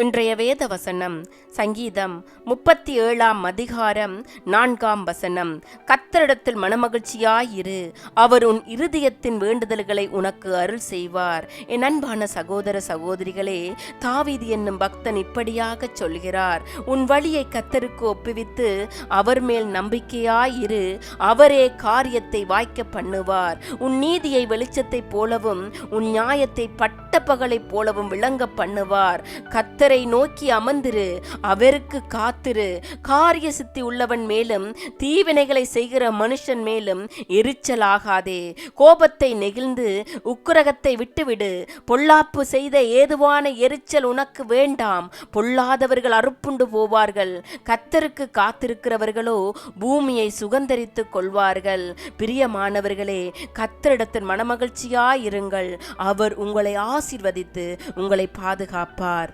இன்றைய வேத வசனம் சங்கீதம் 37:4. கர்த்தரிடத்தில் மனமகிழ்ச்சியாயிரு, அவர் உன் இருதயத்தின் வேண்டுதல்களை உனக்கு அருள் செய்வார். என் அன்பான சகோதர சகோதரிகளே, தாவீது என்னும் பக்தன் இப்படியாக சொல்கிறார்: உன் வழியை கர்த்தருக்கு ஒப்புவித்து அவர் மேல் நம்பிக்கையாயிரு, அவரே காரியத்தை வாய்க்க பண்ணுவார். உன் நீதியை வெளிச்சத்தைப் போலவும் உன் நியாயத்தை பட்டப்பகலைப் போலவும் விளங்க பண்ணுவார். கர்த்தரை நோக்கி அமர்ந்திரு, அவருக்கு காத்திரு. காரிய சித்தி உள்ளவன் மேலும் தீவினைகளை செய்கிற மனுஷன் மேலும் எரிச்சலாகாதே. கோபத்தை நெகிழ்ந்து உக்கிரகத்தை விட்டுவிடு. பொல்லாப்பு செய்த ஏதுவான எரிச்சல் உனக்கு வேண்டாம். பொல்லாதவர்கள் அறுப்புண்டு போவார்கள், கர்த்தருக்கு காத்திருக்கிறவர்களோ பூமியை சுகந்தரித்துக் கொள்வார்கள். பிரியமானவர்களே, கர்த்தரிடத்தில் மனமகிழ்ச்சியாயிருங்கள், அவர் உங்களை ஆசீர்வதித்து உங்களை பாதுகாப்பார்.